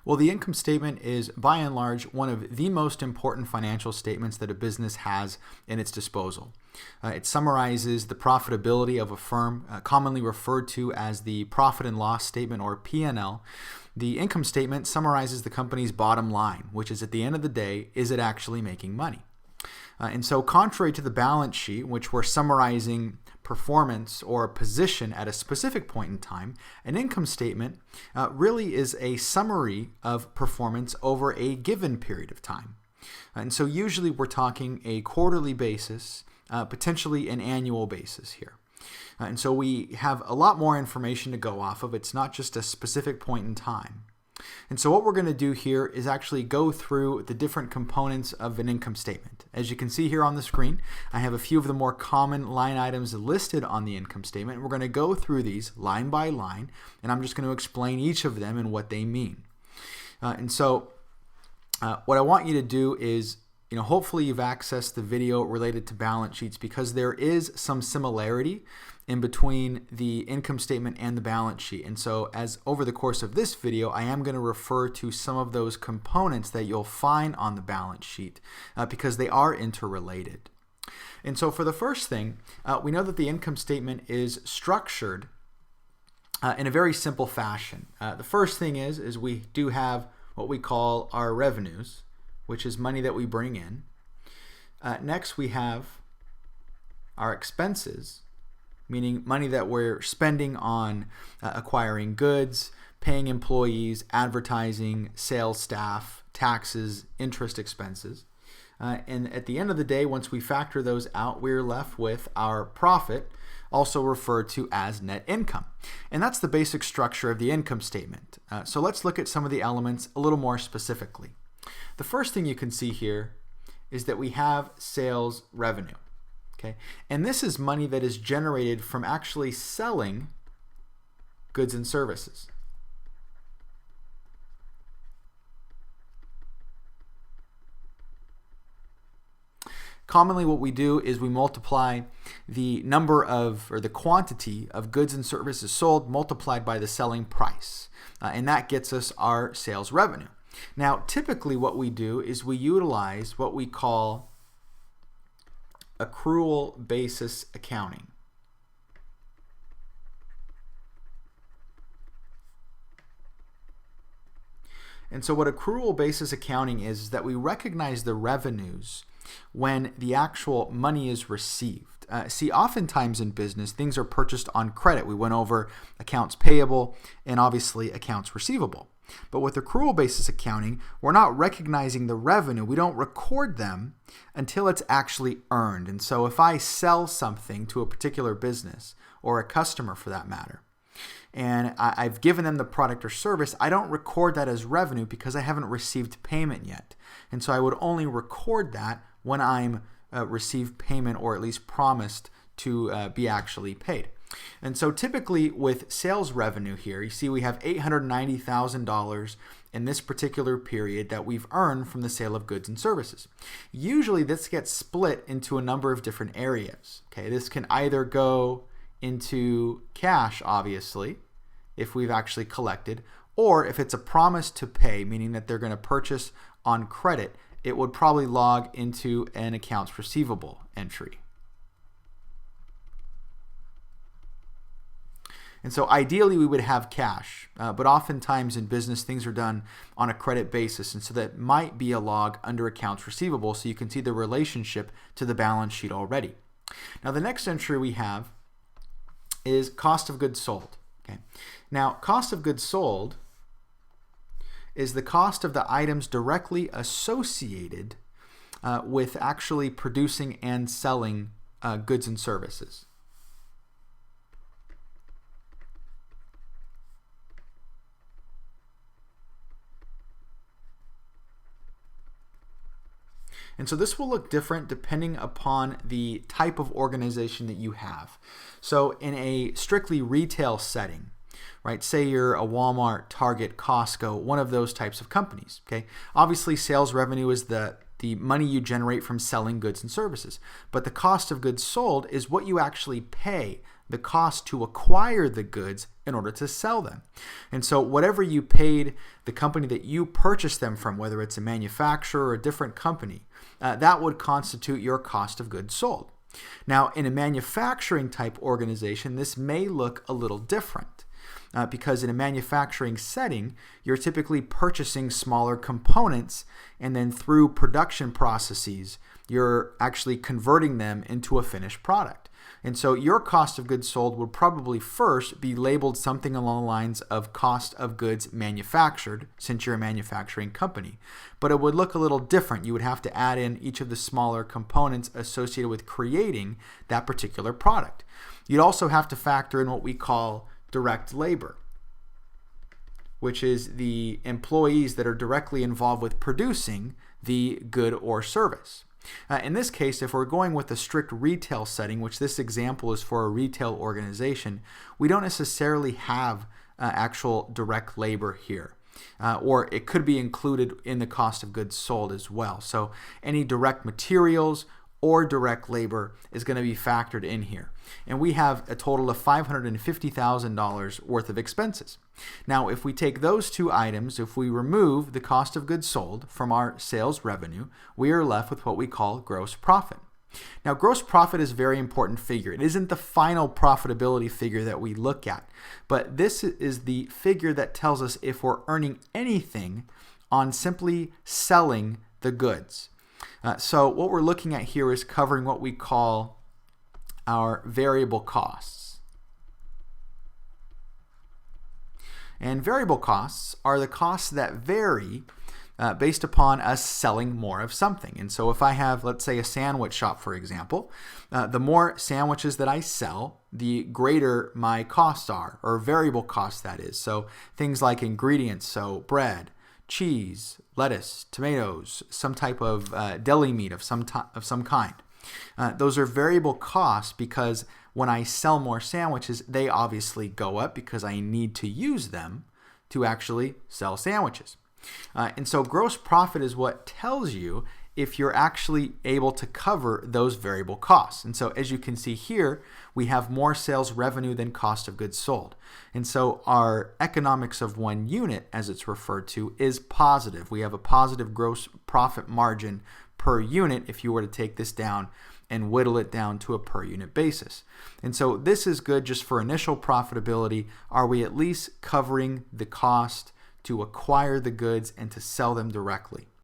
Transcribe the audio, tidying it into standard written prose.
Well, the income statement is, by and large, one of the most important financial statements that a business has in its disposal. It summarizes the profitability of a firm, commonly referred to as the profit and loss statement, or P&L. The income statement summarizes the company's bottom line, which is, at the end of the day, is it actually making money? And so contrary to the balance sheet, which we're summarizing performance or position at a specific point in time, an income statement really is a summary of performance over a given period of time. And so usually we're talking a quarterly basis, potentially an annual basis here. And so we have a lot more information to go off of. It's not just a specific point in time. And so what we're going to do here is actually go through the different components of an income statement. As you can see here on the screen, I have a few of the more common line items listed on the income statement. We're going to go through these line by line, and I'm just going to explain each of them and what they mean. And so what I want you to do is, hopefully you've accessed the video related to balance sheets, because there is some similarity in between the income statement and the balance sheet. And so as over the course of this video, I am going to refer to some of those components that you'll find on the balance sheet because they are interrelated. And so for the first thing, we know that the income statement is structured in a very simple fashion. The first thing is we do have what we call our revenues, which is money that we bring in. Next, we have our expenses, meaning money that we're spending on acquiring goods, paying employees, advertising, sales staff, taxes, interest expenses. And at the end of the day, once we factor those out, we're left with our profit, also referred to as net income. And that's the basic structure of the income statement. So let's look at some of the elements a little more specifically. The first thing you can see here is that we have sales revenue. Okay? And this is money that is generated from actually selling goods and services. Commonly what we do is we multiply the number of, or the quantity of goods and services sold multiplied by the selling price. And that gets us our sales revenue. Now, typically what we do is we utilize what we call accrual basis accounting. And so what accrual basis accounting is that we recognize the revenues when the actual money is received. See, oftentimes in business, things are purchased on credit. We went over accounts payable and obviously accounts receivable. But with accrual basis accounting, we're not recognizing the revenue. We don't record them until it's actually earned. And so if I sell something to a particular business or a customer for that matter, and I've given them the product or service, I don't record that as revenue because I haven't received payment yet. And so I would only record that when I'm received payment, or at least promised to be actually paid. And so typically with sales revenue here, you see we have $890,000 in this particular period that we've earned from the sale of goods and services. Usually this gets split into a number of different areas. Okay, this can either go into cash, obviously, if we've actually collected, or if it's a promise to pay, meaning that they're going to purchase on credit, it would probably log into an accounts receivable entry. And so ideally we would have cash, but oftentimes in business things are done on a credit basis, and so that might be a log under accounts receivable, so you can see the relationship to the balance sheet already. Now the next entry we have is cost of goods sold. Okay. Now cost of goods sold is the cost of the items directly associated with actually producing and selling goods and services. And so this will look different depending upon the type of organization that you have. So in a strictly retail setting, right, say you're a Walmart, Target, Costco, one of those types of companies, okay? Obviously sales revenue is the money you generate from selling goods and services. But the cost of goods sold is what you actually pay the cost to acquire the goods in order to sell them. And so whatever you paid the company that you purchased them from, whether it's a manufacturer or a different company, that would constitute your cost of goods sold. Now, in a manufacturing type organization, this may look a little different. Because in a manufacturing setting, you're typically purchasing smaller components, and then through production processes, you're actually converting them into a finished product. And so your cost of goods sold would probably first be labeled something along the lines of cost of goods manufactured, since you're a manufacturing company. But it would look a little different. You would have to add in each of the smaller components associated with creating that particular product. You'd also have to factor in what we call direct labor, which is the employees that are directly involved with producing the good or service. In this case, if we're going with a strict retail setting, which this example is for a retail organization, we don't necessarily have actual direct labor here. Or it could be included in the cost of goods sold as well. So any direct materials or direct labor is going to be factored in here. And we have a total of $550,000 worth of expenses. Now, if we take those two items, if we remove the cost of goods sold from our sales revenue, we are left with what we call gross profit. Now, gross profit is a very important figure. It isn't the final profitability figure that we look at, but this is the figure that tells us if we're earning anything on simply selling the goods. So what we're looking at here is covering what we call our variable costs. And variable costs are the costs that vary based upon us selling more of something. And so if I have, let's say, a sandwich shop, for example, the more sandwiches that I sell, the greater my costs are, or variable costs that is. So things like ingredients, so bread, cheese, lettuce, tomatoes, some type of deli meat of some kind. Those are variable costs because when I sell more sandwiches, they obviously go up because I need to use them to actually sell sandwiches. And so gross profit is what tells you if you're actually able to cover those variable costs. And so as you can see here, we have more sales revenue than cost of goods sold. And so our economics of one unit, as it's referred to, is positive. We have a positive gross profit margin per unit if you were to take this down and whittle it down to a per unit basis. And so this is good just for initial profitability. Are we at least covering the cost to acquire the goods and to sell them directly?